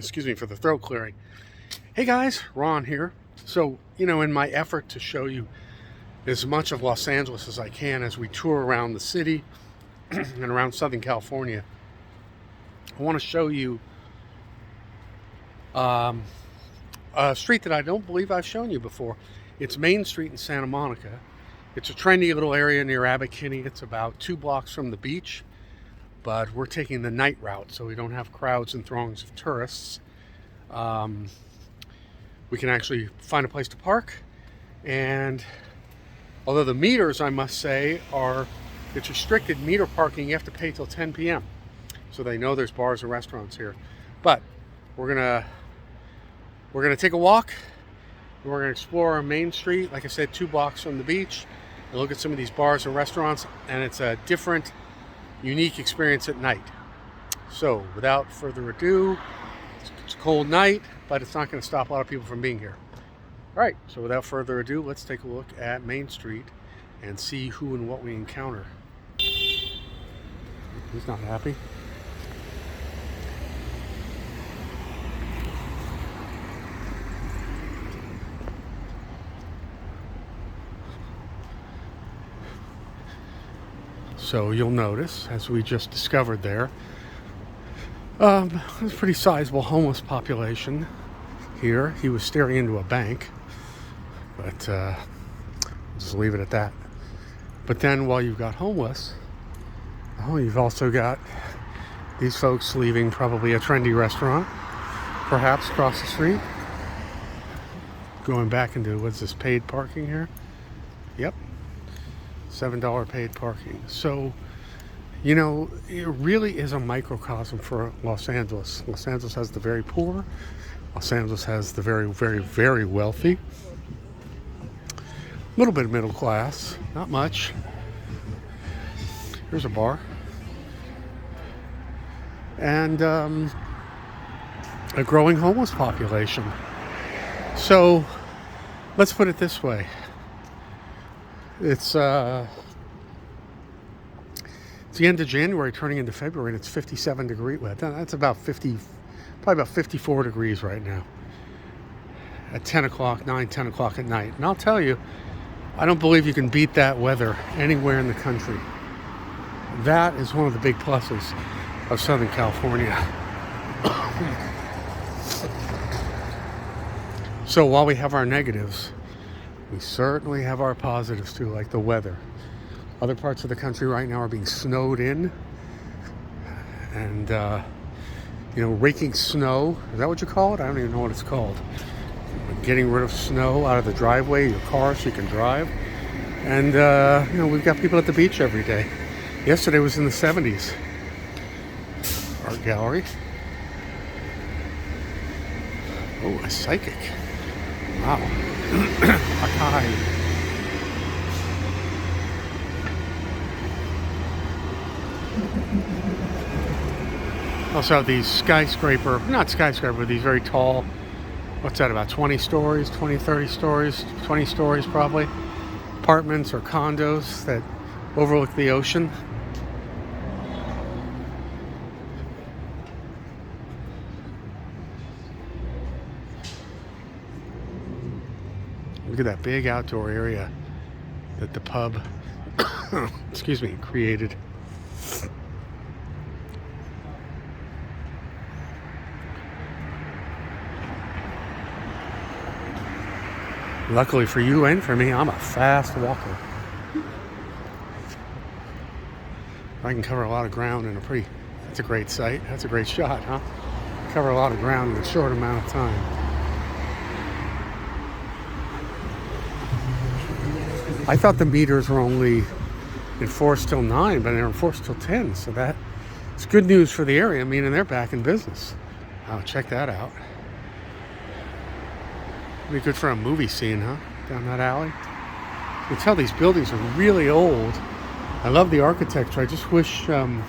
Excuse me for the throat clearing. Hey guys, Ron here. So, in my effort to show you as much of Los Angeles as I can as we tour around the city and around Southern California, I want to show you a street that I don't believe I've shown you before. It's Main Street in Santa Monica. It's a trendy little area near Abbot Kinney. It's about 2 blocks from the beach, but we're taking the night route so we don't have crowds and throngs of tourists. We can actually find a place to park, and although the meters, I must say, it's restricted meter parking, you have to pay till 10 p.m. so they know there's bars and restaurants here. But we're gonna take a walk, and we're gonna explore our Main Street, like I said, 2 blocks from the beach, and look at some of these bars and restaurants, and it's a different, unique experience at night. So without further ado, it's a cold night, but it's not going to stop a lot of people from being here. All right, so without further ado, let's take a look at Main Street and see who and what we encounter. He's not happy. So you'll notice, as we just discovered there, there's a pretty sizable homeless population here. He was staring into a bank, but I'll just leave it at that. But then while you've got homeless, you've also got these folks leaving probably a trendy restaurant, perhaps across the street, going back into, what's this, paid parking here? Yep. $7 paid parking. So, it really is a microcosm for Los Angeles. Los Angeles has the very poor. Los Angeles has the very, very, very wealthy. A little bit of middle class, not much. Here's a bar. And a growing homeless population. So, let's put it this way. It's the end of January turning into February, and it's 57 degree weather. That's about probably about 54 degrees right now at 10 o'clock at night. And I'll tell you, I don't believe you can beat that weather anywhere in the country. That is one of the big pluses of Southern California. So while we have our negatives, we certainly have our positives too, like the weather. Other parts of the country right now are being snowed in, and raking snow. Is that what you call it? I don't even know what it's called. Getting rid of snow out of the driveway of your car so you can drive. And we've got people at the beach every day. Yesterday was in the 70s. Art gallery. Oh, a psychic. Wow. Akai. Also have these not skyscraper, these very tall, what's that, about 20 stories, 20, 30 stories, 20 stories probably, apartments or condos that overlook the ocean. Look at that big outdoor area that the pub, created. Luckily for you and for me, I'm a fast walker. I can cover a lot of ground that's a great sight. That's a great shot, huh? Cover a lot of ground in a short amount of time. I thought the meters were only enforced till 9, but they're enforced till 10. So it's good news for the area, meaning they're back in business. Oh, check that out. Be good for a movie scene, huh? Down that alley. You can tell these buildings are really old. I love the architecture. I just wish, yeah,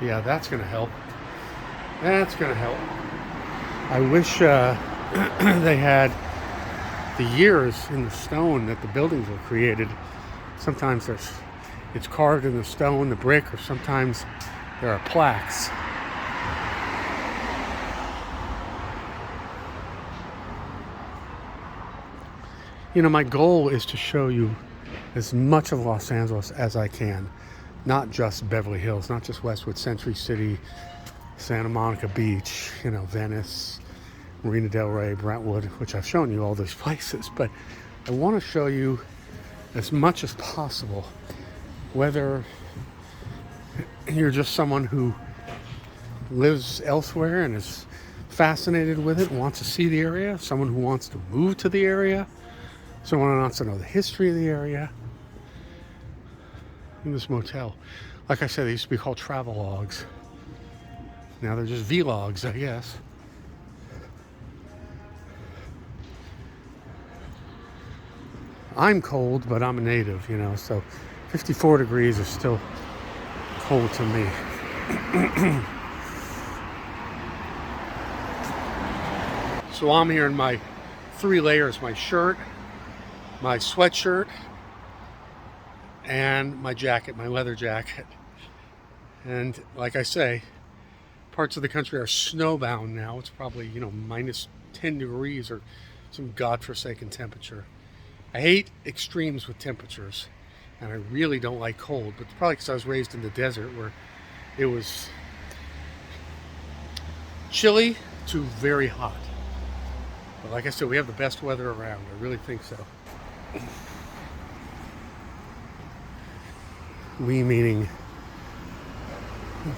that's going to help. That's going to help. I wish they had the years in the stone that the buildings were created. Sometimes it's carved in the stone, the brick, or sometimes there are plaques. my goal is to show you as much of Los Angeles as I can. Not just Beverly Hills, not just Westwood, Century City, Santa Monica Beach, Venice, Marina Del Rey, Brentwood, which I've shown you all those places. But I want to show you as much as possible, whether you're just someone who lives elsewhere and is fascinated with it, wants to see the area, someone who wants to move to the area, someone who wants to know the history of the area. In this motel, like I said, they used to be called travel logs. Now they're just vlogs, I guess. I'm cold, but I'm a native, so 54 degrees is still cold to me. So I'm here in my 3 layers, my shirt, my sweatshirt, and my jacket, my leather jacket. And like I say, parts of the country are snowbound now. It's probably, minus 10 degrees or some godforsaken temperature. I hate extremes with temperatures, and I really don't like cold, but it's probably because I was raised in the desert where it was chilly to very hot. But like I said, we have the best weather around. I really think so. We meaning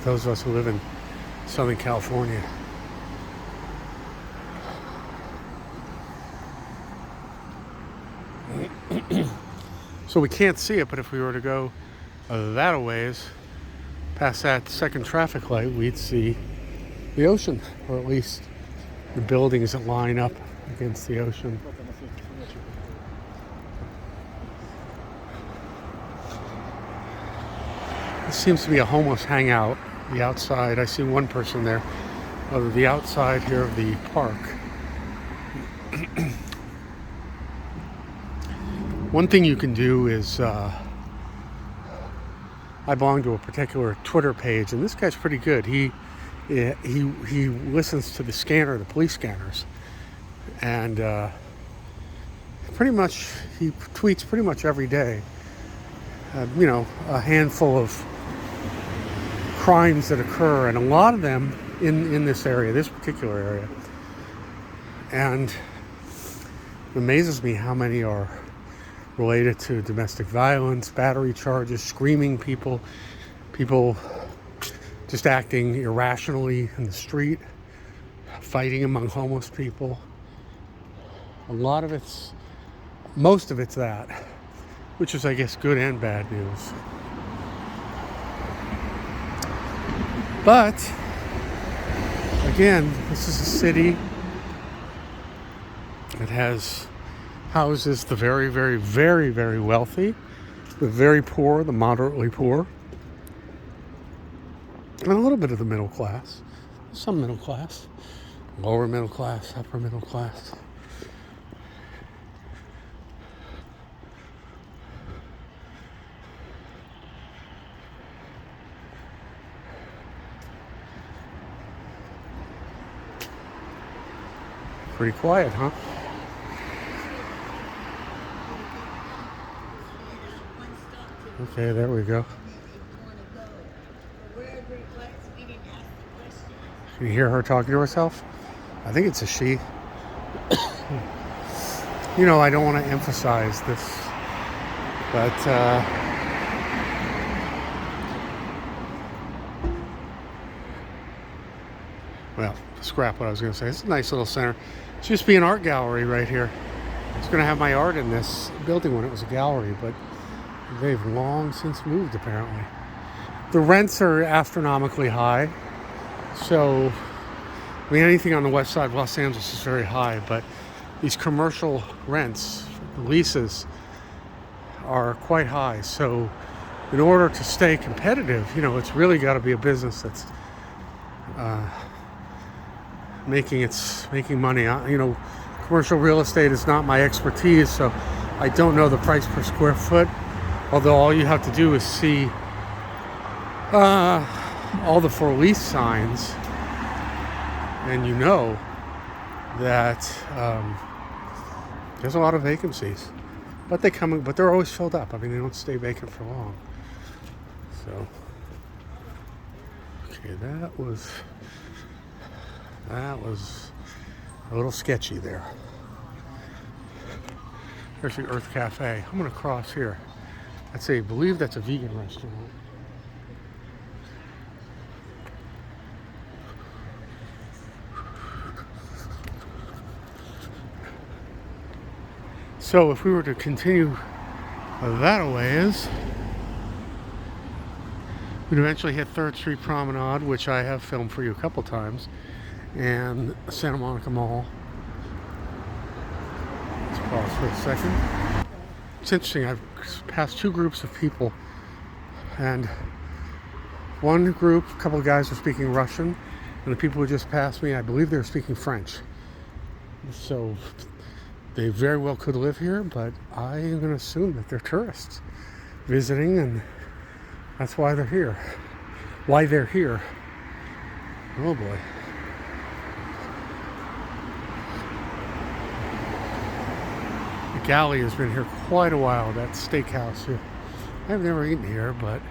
those of us who live in Southern California. So we can't see it, but if we were to go that a ways, past that second traffic light, we'd see the ocean, or at least the buildings that line up against the ocean. This seems to be a homeless hangout. The outside, I see one person there. The outside here of the park. One thing you can do is, I belong to a particular Twitter page, and this guy's pretty good. He listens to the scanner, the police scanners, and pretty much he tweets pretty much every day. A handful of crimes that occur, and a lot of them in this area, this particular area. And it amazes me how many are related to domestic violence, battery charges, screaming people just acting irrationally in the street, fighting among homeless people. Most of it's that, which is, I guess, good and bad news. But again, this is a city that houses the very, very, very, very wealthy, the very poor, the moderately poor, and a little bit of the middle class, some middle class, lower middle class, upper middle class. Pretty quiet, huh? Okay, there we go. Can you hear her talking to herself? I think it's a she. I don't want to emphasize this, but well, scrap what I was going to say. It's a nice little center. It used to be an art gallery right here. I was going to have my art in this building when it was a gallery, but they've long since moved, apparently. The rents are astronomically high. So, anything on the west side of Los Angeles is very high, but these commercial rents, leases, are quite high. So, in order to stay competitive, it's really got to be a business that's making money. Commercial real estate is not my expertise, so I don't know the price per square foot. Although all you have to do is see all the for lease signs, and you know that There's a lot of vacancies, but they're always filled up. I mean, they don't stay vacant for long. So, okay, that was a little sketchy there. There's the Earth Cafe. I'm gonna cross here. I believe that's a vegan restaurant. So if we were to continue that a ways, we'd eventually hit 3rd Street Promenade, which I have filmed for you a couple times, and Santa Monica Mall. Let's pause for a second. It's interesting, I've passed 2 groups of people, and one group, a couple of guys were speaking Russian, and the people who just passed me, I believe they were speaking French. So they very well could live here, but I'm going to assume that they're tourists visiting, and that's why they're here. Why they're here. Oh boy. The Galley has been here quite a while, that steakhouse here. I've never eaten here, but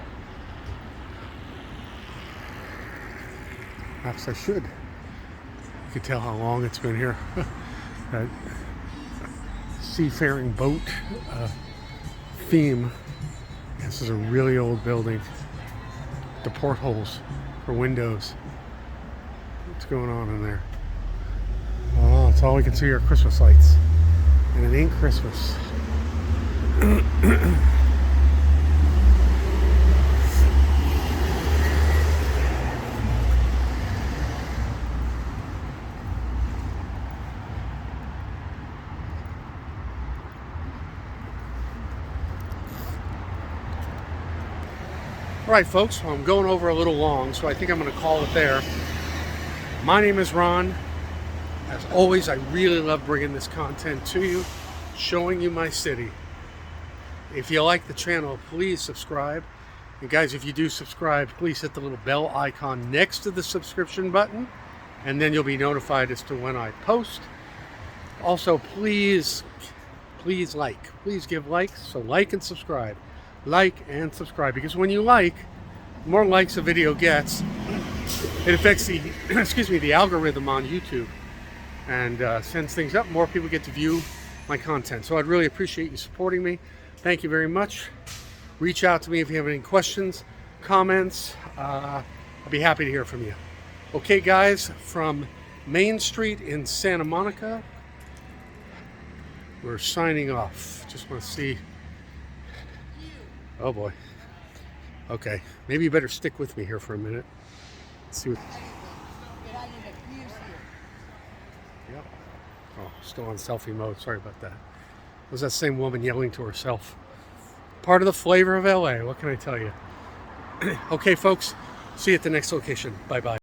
perhaps I should. You can tell how long it's been here. That seafaring boat theme. This is a really old building. The portholes for windows. What's going on in there? Oh, it's all we can see are Christmas lights. And it ain't Christmas. All right, folks, well, I'm going over a little long, so I think I'm going to call it there. My name is Ron. As always, I really love bringing this content to you, showing you my city. If you like the channel, please subscribe. And guys, if you do subscribe, please hit the little bell icon next to the subscription button, and then you'll be notified as to when I post. Also, please give likes, so like and subscribe. Like and subscribe, because when you like, the more likes a video gets, it affects the the algorithm on YouTube, and sends things up. More people get to view my content, so I'd really appreciate you supporting me. Thank you very much. Reach out to me if you have any questions, comments. I'll be happy to hear from you. Okay, guys, from Main Street in Santa Monica, we're signing off. Just want to see. Oh boy. Okay, maybe you better stick with me here for a minute. Let's see what. Yep. Oh, still on selfie mode. Sorry about that. It was that same woman yelling to herself. Part of the flavor of LA. What can I tell you? Okay, folks. See you at the next location. Bye bye.